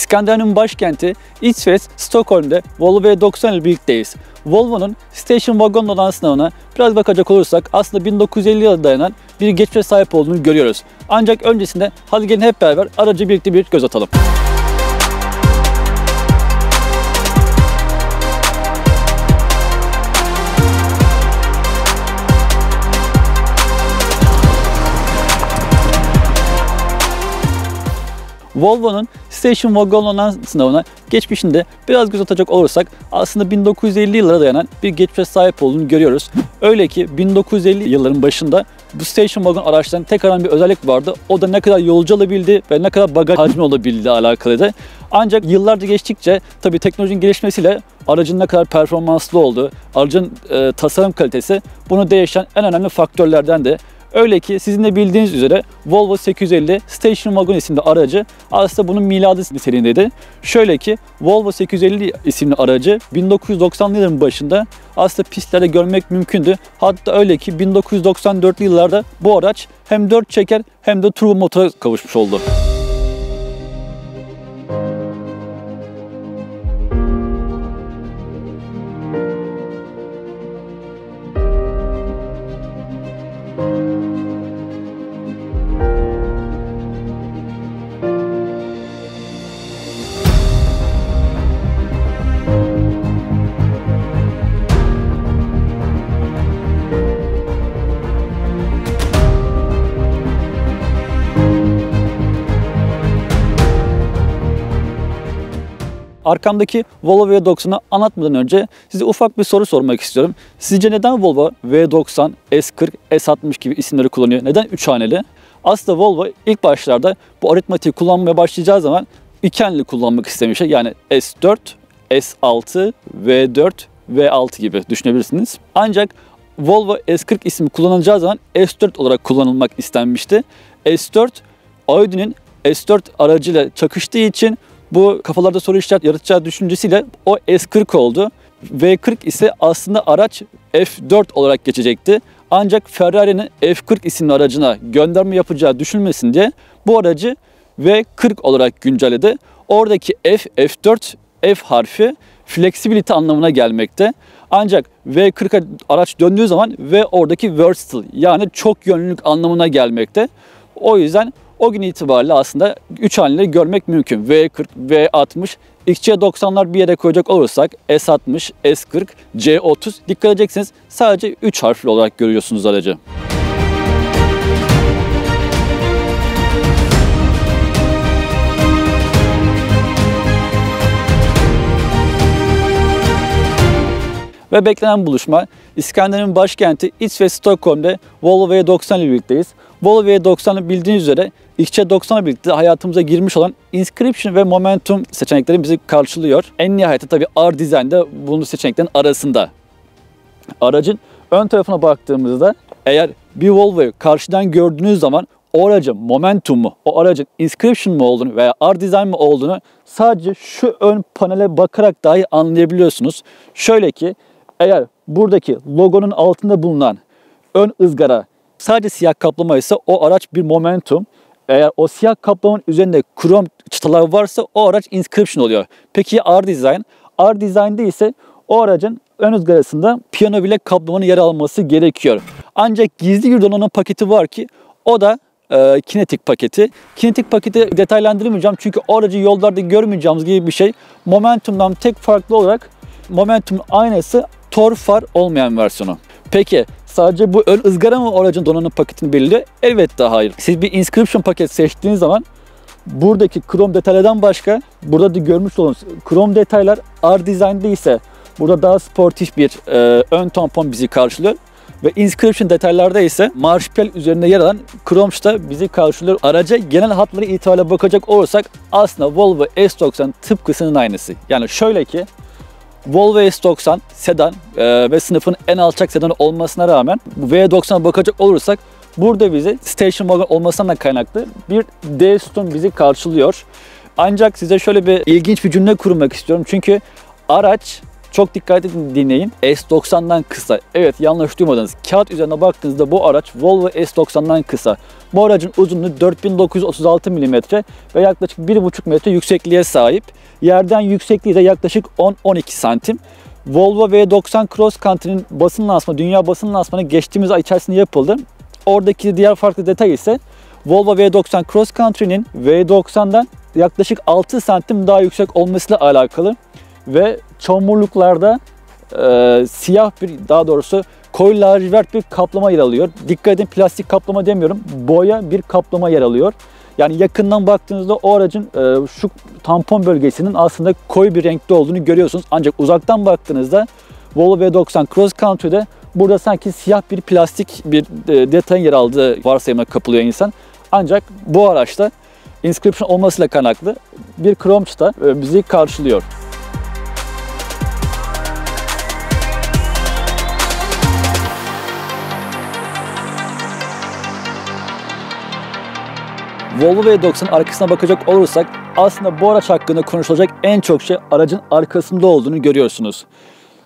İskandinav'ın başkenti İsveç, Stockholm'de Volvo V90 ile birlikteyiz. Volvo'nun Station Wagon olan sınavına biraz bakacak olursak aslında 1950 yılına dayanan bir geçmişe sahip olduğunu görüyoruz. Ancak öncesinde hadi gelin hep beraber aracı birlikte bir göz atalım. Volvo'nun Station Wagon olan sınavına geçmişinde biraz göz atacak olursak aslında 1950 yıllara dayanan bir geçmişe sahip olduğunu görüyoruz. Öyle ki 1950 yılların başında bu Station Wagon araçların tek aranan bir özellik vardı. O da ne kadar yolcu alabildi ve ne kadar bagaj hacmi olabildiği alakalıydı. Ancak yıllarca geçtikçe tabii teknolojinin gelişmesiyle aracın ne kadar performanslı olduğu, aracın tasarım kalitesi bunu değişen en önemli faktörlerden de. Öyle ki sizin de bildiğiniz üzere Volvo 850 Station Wagon isimli aracı aslında bunun miladı niteliğindeydi. Şöyle ki Volvo 850 isimli aracı 1990'lı yılların başında aslında pistlerde görmek mümkündü. Hatta öyle ki 1994'lü yıllarda bu araç hem 4 çeker hem de turbo motora kavuşmuş oldu. Arkamdaki Volvo V90'ı anlatmadan önce size ufak bir soru sormak istiyorum. Sizce neden Volvo V90, S40, S60 gibi isimleri kullanıyor? Neden 3 haneli? Aslında Volvo ilk başlarda bu aritmatiği kullanmaya başlayacağı zaman iki haneli kullanmak istemiş. Yani S4, S6, V4, V6 gibi düşünebilirsiniz. Ancak Volvo S40 ismi kullanılacağı zaman S4 olarak kullanılmak istenmişti. S4, Audi'nin S4 aracıyla çakıştığı için bu kafalarda soru işaret yaratacağı düşüncesiyle o S40 oldu. V40 ise aslında araç F4 olarak geçecekti. Ancak Ferrari'nin F40 isimli aracına gönderme yapacağı düşünmesin diye bu aracı V40 olarak güncelledi. Oradaki F4 F harfi flexibility anlamına gelmekte. Ancak V40'a araç döndüğü zaman V oradaki versatile yani çok yönlülük anlamına gelmekte. O yüzden o gün itibariyle aslında 3 haliyle görmek mümkün. V40, V60, XC90'lar bir yere koyacak olursak S60, S40, C30 dikkat edeceksiniz sadece 3 harfli olarak görüyorsunuz aracı. Ve beklenen buluşma İskandinav'ın başkenti İsveç Stockholm'de Volvo V90 ile birlikteyiz. Volvo V90'ı bildiğiniz üzere XC90'la birlikte hayatımıza girmiş olan Inscription ve Momentum seçenekleri bizi karşılıyor. En nihayetinde tabii R-Design de bunun seçeneklerin arasında. Aracın ön tarafına baktığımızda eğer bir Volvo'yu karşıdan gördüğünüz zaman o aracın Momentum mu, o aracın Inscription mu olduğunu veya R-Design mi olduğunu sadece şu ön panele bakarak dahi anlayabiliyorsunuz. Şöyle ki eğer buradaki logonun altında bulunan ön ızgara sadece siyah kaplama ise o araç bir Momentum. Eğer o siyah kaplamanın üzerinde krom çıtalar varsa o araç Inscription oluyor. Peki R-Design? R-Design'de ise o aracın ön ızgarasında piyano bilek kaplamanın yer alması gerekiyor. Ancak gizli bir donanım paketi var ki o da kinetik paketi. Kinetik paketi detaylandırmayacağım çünkü o aracı yollarda görmeyeceğimiz gibi bir şey. Momentum'dan tek farklı olarak Momentum'un aynısı tor far olmayan versiyonu. Peki sadece bu ön ızgara mı aracın donanım paketini belirliyor? Elbette hayır. Siz bir Inscription paket seçtiğiniz zaman buradaki krom detaylardan başka burada da görmüş olduğunuz krom detaylar R-Design'de ise burada daha sportif bir ön tampon bizi karşılıyor. Ve Inscription detaylarda ise marşpiyel üzerinde yer alan krom çıta bizi karşılıyor. Araca genel hatları itibariyle bakacak olursak aslında Volvo S90 tıpkısının aynısı. Yani şöyle ki Volvo S90 sedan ve sınıfın en alçak sedanı olmasına rağmen V90'a bakacak olursak burada bize Station Wagon olmasından da kaynaklı bir D sütun bizi karşılıyor. Ancak size şöyle bir ilginç bir cümle kurmak istiyorum. Çünkü araç Çok dikkatli dinleyin. S90'dan kısa. Evet, yanlış duymadınız. Kağıt üzerine baktığınızda bu araç Volvo S90'dan kısa. Bu aracın uzunluğu 4936 mm ve yaklaşık 1,5 metre yüksekliğe sahip. Yerden yüksekliği de yaklaşık 10-12 santim. Volvo V90 Cross Country'nin basın lansmanı, dünya basın lansmanı geçtiğimiz ay içerisinde yapıldı. Oradaki diğer farklı detay ise Volvo V90 Cross Country'nin V90'dan yaklaşık 6 santim daha yüksek olmasıyla alakalı ve çamurluklarda siyah bir, daha doğrusu koyu lacivert bir kaplama yer alıyor. Dikkat edin, plastik kaplama demiyorum, boya bir kaplama yer alıyor. Yani yakından baktığınızda o aracın şu tampon bölgesinin aslında koyu bir renkte olduğunu görüyorsunuz. Ancak uzaktan baktığınızda Volvo V90 Cross Country'de burada sanki siyah bir plastik bir detayın yer aldığı varsayımına kapılıyor insan. Ancak bu araçta inscription olmasıyla kaynaklı bir krom çıta bizi karşılıyor. Volvo V90'ın arkasına bakacak olursak aslında bu araç hakkında konuşulacak en çok şey aracın arkasında olduğunu görüyorsunuz.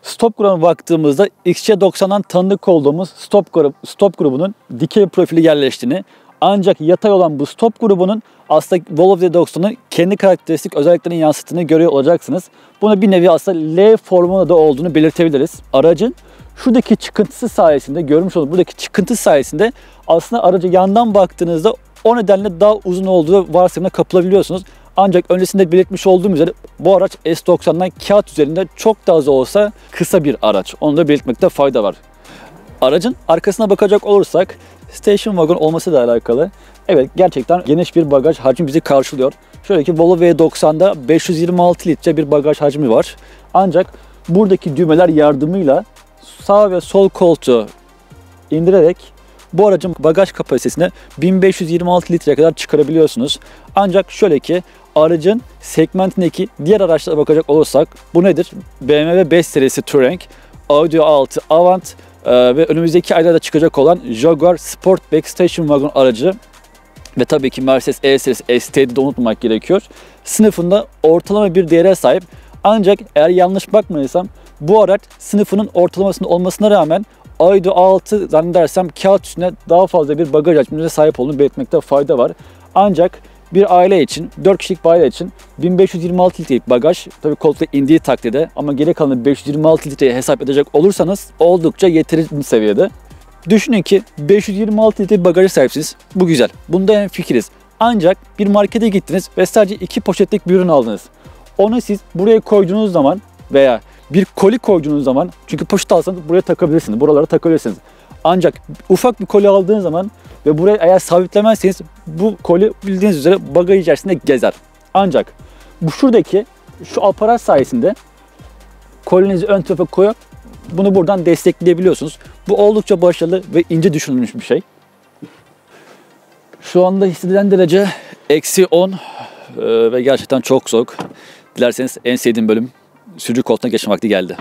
Stop grubuna baktığımızda XC90'dan tanıdık olduğumuz stop grubunun dikey profili yerleştiğini, ancak yatay olan bu stop grubunun aslında Volvo V90'ın kendi karakteristik özelliklerini yansıttığını görüyor olacaksınız. Bunu bir nevi aslında L formunda da olduğunu belirtebiliriz. Aracın şuradaki çıkıntısı sayesinde, görmüş olduğunuz buradaki çıkıntı sayesinde aslında aracı yandan baktığınızda o nedenle daha uzun olduğu varsayımına kapılabiliyorsunuz. Ancak öncesinde belirtmiş olduğum üzere bu araç S90'dan kağıt üzerinde çok da az olsa kısa bir araç. Onu da belirtmekte fayda var. Aracın arkasına bakacak olursak station wagon olmasıyla alakalı. Evet, gerçekten geniş bir bagaj hacmi bizi karşılıyor. Şöyle ki Volvo V90'da 526 litre bir bagaj hacmi var. Ancak buradaki düğmeler yardımıyla sağ ve sol koltuğu indirerek bu aracın bagaj kapasitesini 1526 litreye kadar çıkarabiliyorsunuz. Ancak şöyle ki aracın segmentindeki diğer araçlara bakacak olursak bu nedir? BMW 5 serisi Touareg, Audi 6 Avant ve önümüzdeki aylarda çıkacak olan Jaguar Sportback Station Wagon aracı ve tabii ki Mercedes E serisi ST'yi de unutmamak gerekiyor. Sınıfında ortalama bir değere sahip. Ancak eğer yanlış bakmadıysam bu araç sınıfının ortalamasında olmasına rağmen Audi 6 zannedersem kağıt üstünde daha fazla bir bagaj hacmine sahip olduğunu belirtmekte fayda var. Ancak bir aile için, 4 kişilik bir aile için 1526 litrelik bagaj, tabii koltukta indiği takdirde, ama geri kalanı 526 litreye hesap edecek olursanız oldukça yeterli seviyede. Düşünün ki 526 litre bagajı sahipsiniz. Bu güzel. Bunda hemfikiriz. Ancak bir markete gittiniz ve sadece 2 poşetlik bir ürün aldınız. Onu siz buraya koyduğunuz zaman veya bir koli koyduğunuz zaman, çünkü poşet alsanız buraya takabilirsiniz, buralara takabilirsiniz. Ancak ufak bir koli aldığınız zaman ve buraya eğer sabitlemezseniz bu koli bildiğiniz üzere bagaj içerisinde gezer. Ancak bu şuradaki şu aparat sayesinde kolinizi ön tarafa koyup bunu buradan destekleyebiliyorsunuz. Bu oldukça başarılı ve ince düşünülmüş bir şey. Şu anda hissedilen derece -10 ve gerçekten çok soğuk. Dilerseniz en sevdiğim bölüm, sürücü koltuğuna geçme vakti geldi.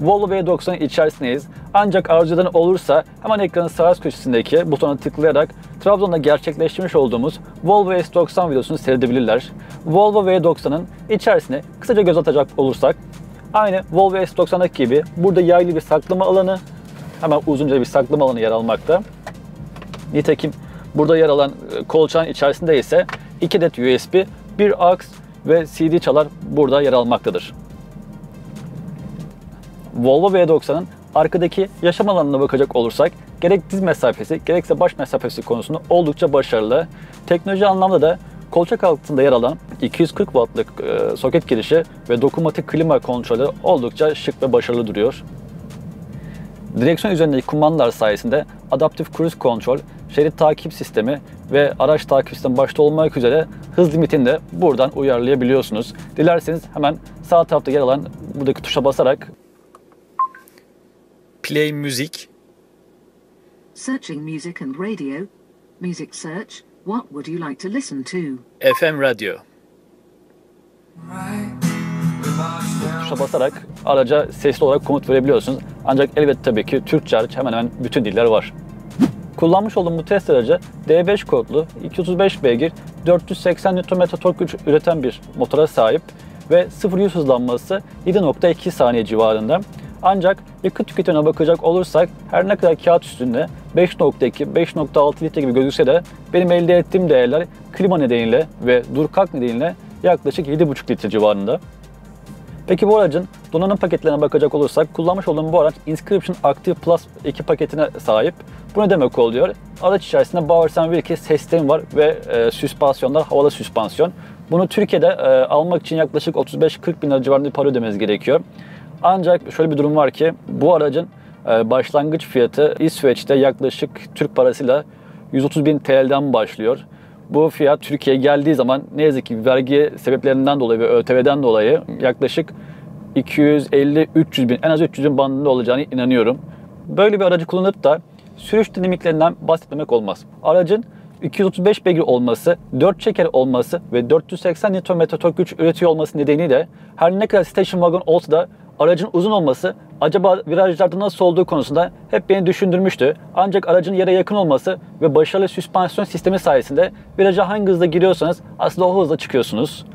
Volvo V90 içerisindeyiz. Ancak arzudan olursa hemen ekranın sağ üst köşesindeki butona tıklayarak Trabzon'da gerçekleştirmiş olduğumuz Volvo S90 videosunu seyredebilirler. Volvo V90'ın içerisine kısaca göz atacak olursak, aynı Volvo S90'daki gibi burada yaylı bir saklama alanı, hemen uzunca bir saklama alanı yer almakta. Nitekim burada yer alan kolçağın içerisinde ise 2 adet USB, bir AUX ve CD çalar burada yer almaktadır. Volvo V90'ın arkadaki yaşam alanına bakacak olursak gerek diz mesafesi gerekse baş mesafesi konusunda oldukça başarılı. Teknoloji anlamda da kolçak altında yer alan 240 wattlık soket girişi ve dokunmatik klima kontrolü oldukça şık ve başarılı duruyor. Direksiyon üzerindeki kumandalar sayesinde adaptif cruise control, şerit takip sistemi ve araç takip sistemi başta olmak üzere hız limitini de buradan uyarlayabiliyorsunuz. Dilerseniz hemen sağ tarafta yer alan buradaki tuşa basarak Play Music, Searching music and radio. Music search. What would you like to listen to? FM radyo tuşa basarak araca sesli olarak komut verebiliyorsunuz. Ancak elbette tabii ki Türkçe hariç hemen hemen bütün diller var. Kullanmış olduğum bu test aracı D5 kodlu 235 beygir 480 Nm tork güç üreten bir motora sahip ve 0-100 hızlanması 7.2 saniye civarında. Ancak yakıt tüketimine bakacak olursak her ne kadar kağıt üstünde 5.2, 5.6 litre gibi gözükse de benim elde ettiğim değerler klima nedeniyle ve dur kalk nedeniyle yaklaşık 7.5 litre civarında. Peki bu aracın donanım paketlerine bakacak olursak kullanmış olduğum bu araç Inscription Active Plus 2 paketine sahip. Bu ne demek oluyor? Araç içerisinde Bowers & Wilkins sistemi var ve süspansiyonlar havalı süspansiyon. Bunu Türkiye'de almak için yaklaşık 35-40 bin lira civarında bir para ödemeniz gerekiyor. Ancak şöyle bir durum var ki bu aracın başlangıç fiyatı İsveç'te yaklaşık Türk parasıyla 130 bin TL'den başlıyor. Bu fiyat Türkiye'ye geldiği zaman ne yazık ki vergi sebeplerinden dolayı ve ÖTV'den dolayı yaklaşık 250-300 bin, en az 300 bin bandında olacağını inanıyorum. Böyle bir aracı kullanıp da sürüş dinamiklerinden bahsetmemek olmaz. Aracın 235 beygir olması, 4 çeker olması ve 480 Nm tork güç üretiyor olması nedeniyle her ne kadar station wagon olsa da aracın uzun olması acaba virajlarda nasıl olduğu konusunda hep beni düşündürmüştü. Ancak aracın yere yakın olması ve başarılı süspansiyon sistemi sayesinde viraja hangi hızla giriyorsanız aslında o hızla çıkıyorsunuz.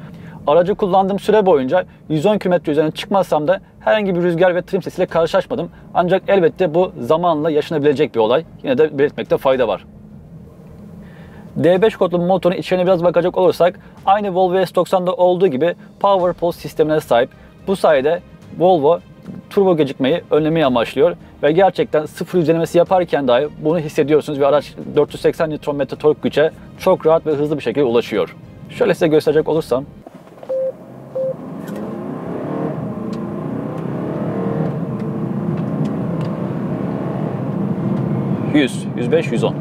Aracı kullandığım süre boyunca 110 km üzerine çıkmazsam da herhangi bir rüzgar ve trim sesiyle karşılaşmadım. Ancak elbette bu zamanla yaşanabilecek bir olay. Yine de belirtmekte fayda var. D5 kodlu motorun içine biraz bakacak olursak aynı Volvo S90'da olduğu gibi Power Pulse sistemine sahip. Bu sayede Volvo turbo gecikmeyi önlemeyi amaçlıyor ve gerçekten sıfır yüzlemesi yaparken dahi bunu hissediyorsunuz ve araç 480 Nm tork güce çok rahat ve hızlı bir şekilde ulaşıyor. Şöyle size gösterecek olursam. ...100, 105, 110.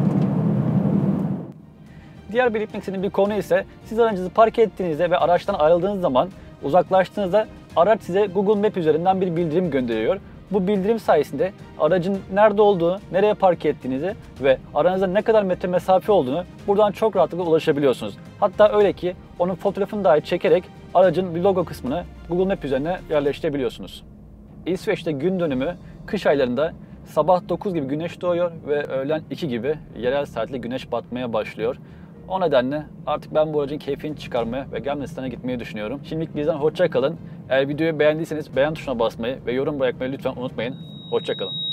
Diğer belirtmek istediğim bir konu ise siz aracınızı park ettiğinizde ve araçtan ayrıldığınız zaman uzaklaştığınızda araç size Google Map üzerinden bir bildirim gönderiyor. Bu bildirim sayesinde aracın nerede olduğunu, nereye park ettiğinizi ve aranızda ne kadar metre mesafe olduğunu buradan çok rahatlıkla ulaşabiliyorsunuz. Hatta öyle ki onun fotoğrafını dahi çekerek aracın bir logo kısmını Google Map üzerine yerleştirebiliyorsunuz. İsveç'te gün dönümü kış aylarında sabah 9 gibi güneş doğuyor ve öğlen 2 gibi yerel saatle güneş batmaya başlıyor. O nedenle artık ben bu aracın keyfini çıkarmaya ve Gemlistan'a gitmeyi düşünüyorum. Şimdilik bizden hoşça kalın. Eğer videoyu beğendiyseniz beğen tuşuna basmayı ve yorum bırakmayı lütfen unutmayın. Hoşça kalın.